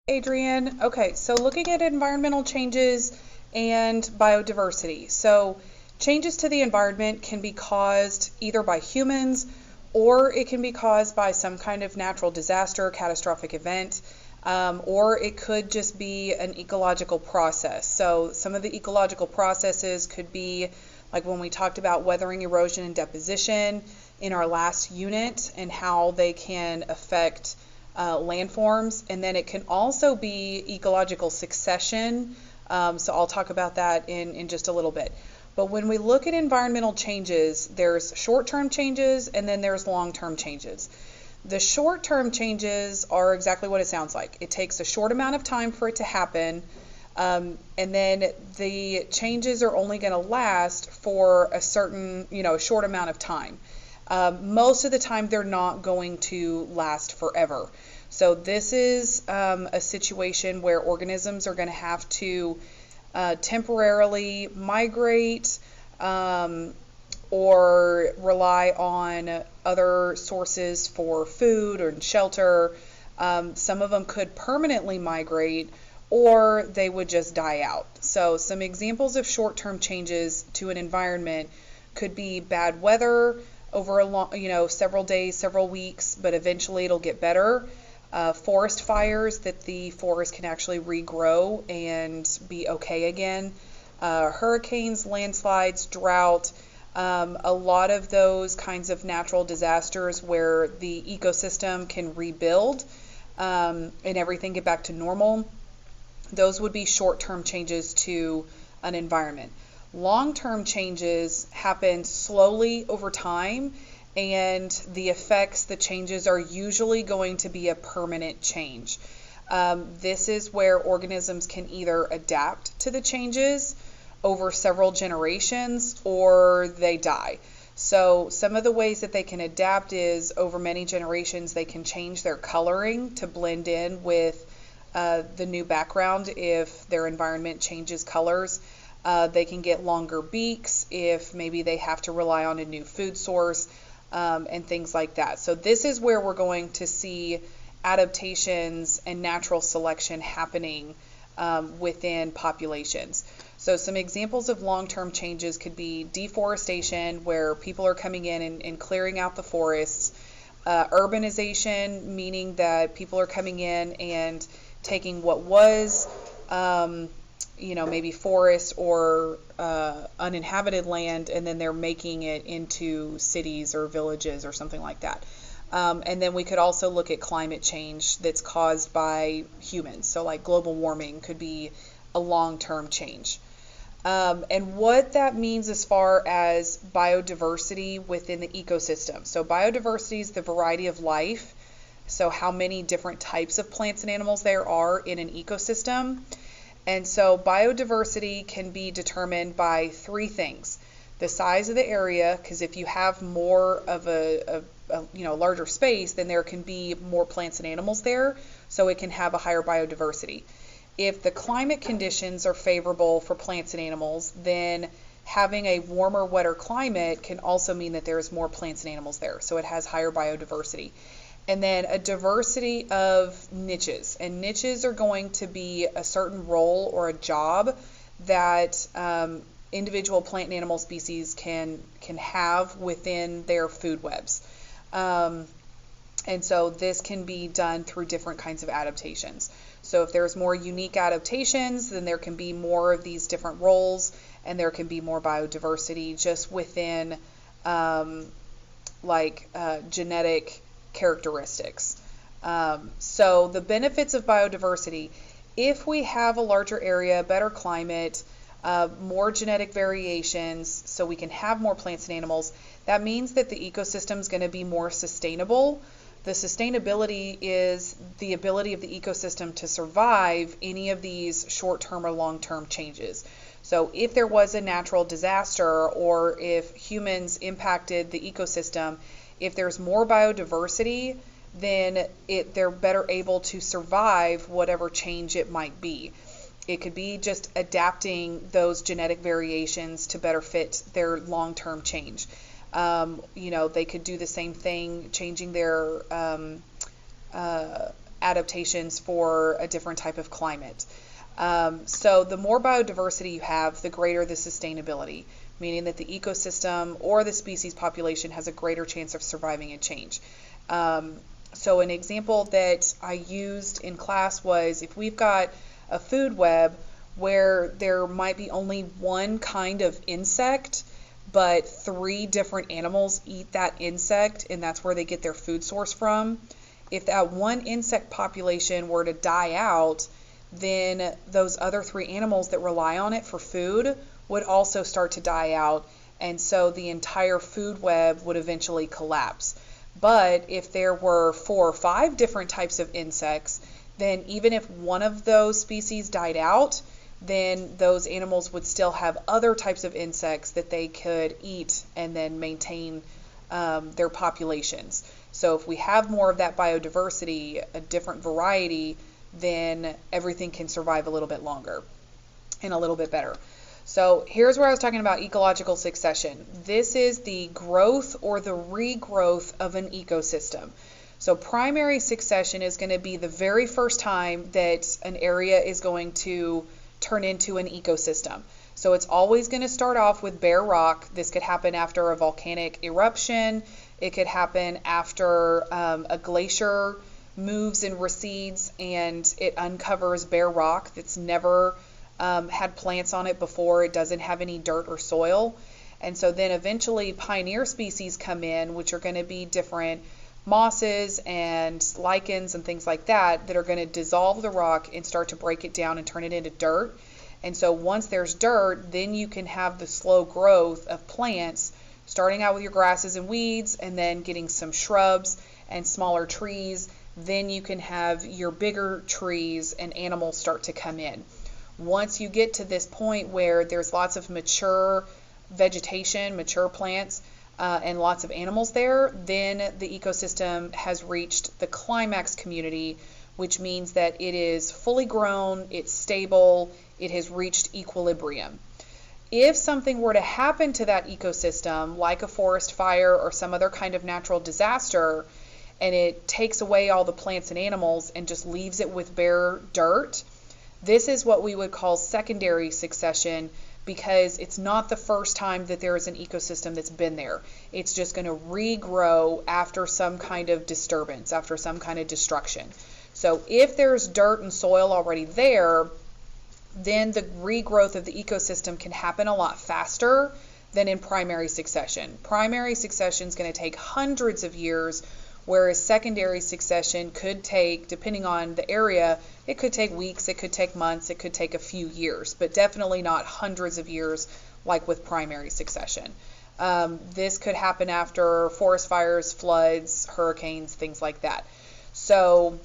Adrienne. Okay, so looking at environmental changes and biodiversity. So changes to the environment can be caused either by humans or it can be caused by some kind of natural disaster, catastrophic event, or it could just be an ecological process. So some of the ecological processes could be like when we talked about weathering, erosion, and deposition in our last unit and how they can affect landforms, and then it can also be ecological succession. So I'll talk about that in just a little bit. But when we look at environmental changes, there's short-term changes and then there's long-term changes. The short-term changes are exactly what it sounds like. It takes a short amount of time for it to happen, and then the changes are only going to last for a certain, a short amount of time. Most of the time, they're not going to last forever. So this is a situation where organisms are going to have to temporarily migrate or rely on other sources for food or shelter. Some of them could permanently migrate, or they would just die out. So some examples of short-term changes to an environment could be bad weather over a long, several days, several weeks, but eventually it'll get better. Forest fires, that the forest can actually regrow and be okay again. Hurricanes, landslides, drought, a lot of those kinds of natural disasters where the ecosystem can rebuild and everything get back to normal. Those would be short-term changes to an environment. Long-term changes happen slowly over time, and the effects, the changes are usually going to be a permanent change. This is where organisms can either adapt to the changes over several generations or they die. So some of the ways that they can adapt is over many generations they can change their coloring to blend in with the new background if their environment changes colors. They can get longer beaks if maybe they have to rely on a new food source and things like that. So this is where we're going to see adaptations and natural selection happening within populations. So some examples of long-term changes could be deforestation, where people are coming in and clearing out the forests. Urbanization, meaning that people are coming in and taking what was maybe forest or uninhabited land, and then they're making it into cities or villages or something like that. And then we could also look at climate change that's caused by humans. So like global warming could be a long-term change. And what that means as far as biodiversity within the ecosystem. So biodiversity is the variety of life. So how many different types of plants and animals there are in an ecosystem. And so biodiversity can be determined by three things. The size of the area, because if you have more of a larger space, then there can be more plants and animals there, so it can have a higher biodiversity. If the climate conditions are favorable for plants and animals, then having a warmer, wetter climate can also mean that there's more plants and animals there, so it has higher biodiversity. And then a diversity of niches. And niches are going to be a certain role or a job that individual plant and animal species can have within their food webs. And so this can be done through different kinds of adaptations. So if there's more unique adaptations, then there can be more of these different roles, and there can be more biodiversity just within genetic characteristics. So the benefits of biodiversity: if we have a larger area, better climate, more genetic variations, so we can have more plants and animals, that means that the ecosystem is going to be more sustainable. The sustainability is the ability of the ecosystem to survive any of these short-term or long-term changes. So if there was a natural disaster, or if humans impacted the ecosystem, if there's more biodiversity, then they're better able to survive whatever change it might be. It could be just adapting those genetic variations to better fit their long-term change. They could do the same thing, changing their adaptations for a different type of climate. So the more biodiversity you have, the greater the sustainability, meaning that the ecosystem or the species population has a greater chance of surviving and change. So an example that I used in class was if we've got a food web where there might be only one kind of insect, but 3 different animals eat that insect, and that's where they get their food source from. If that one insect population were to die out, then those other 3 animals that rely on it for food would also start to die out, and so the entire food web would eventually collapse. But if there were 4 or 5 different types of insects, then even if one of those species died out, then those animals would still have other types of insects that they could eat and then maintain their populations. So if we have more of that biodiversity, a different variety, then everything can survive a little bit longer and a little bit better. So here's where I was talking about ecological succession. This is the growth or the regrowth of an ecosystem. So primary succession is going to be the very first time that an area is going to turn into an ecosystem. So it's always going to start off with bare rock. This could happen after a volcanic eruption. It could happen after a glacier moves and recedes and it uncovers bare rock that's never had plants on it before. It doesn't have any dirt or soil. And so then eventually pioneer species come in, which are going to be different mosses and lichens and things like that that are going to dissolve the rock and start to break it down and turn it into dirt. And so once there's dirt, then you can have the slow growth of plants, starting out with your grasses and weeds and then getting some shrubs and smaller trees. Then you can have your bigger trees and animals start to come in. Once you get to this point where there's lots of mature vegetation, mature plants, and lots of animals there, then the ecosystem has reached the climax community, which means that it is fully grown, it's stable, it has reached equilibrium. If something were to happen to that ecosystem, like a forest fire or some other kind of natural disaster, and it takes away all the plants and animals and just leaves it with bare dirt, this is what we would call secondary succession, because it's not the first time that there is an ecosystem that's been there. It's just going to regrow after some kind of disturbance, after some kind of destruction. So if there's dirt and soil already there, then the regrowth of the ecosystem can happen a lot faster than in primary succession. Primary succession is going to take hundreds of years, whereas secondary succession could take, depending on the area, it could take weeks, it could take months, it could take a few years, but definitely not hundreds of years like with primary succession. This could happen after forest fires, floods, hurricanes, things like that. So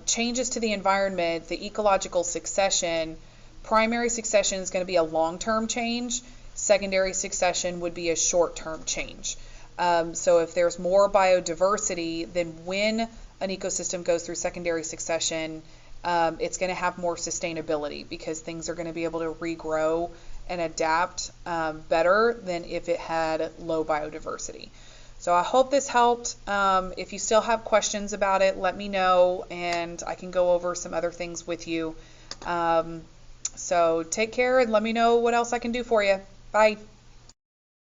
changes to the environment, the ecological succession, primary succession is going to be a long-term change. Secondary succession would be a short-term change. So if there's more biodiversity, then when an ecosystem goes through secondary succession, it's going to have more sustainability because things are going to be able to regrow and adapt better than if it had low biodiversity. So I hope this helped. If you still have questions about it, let me know and I can go over some other things with you. So take care and let me know what else I can do for you. Bye.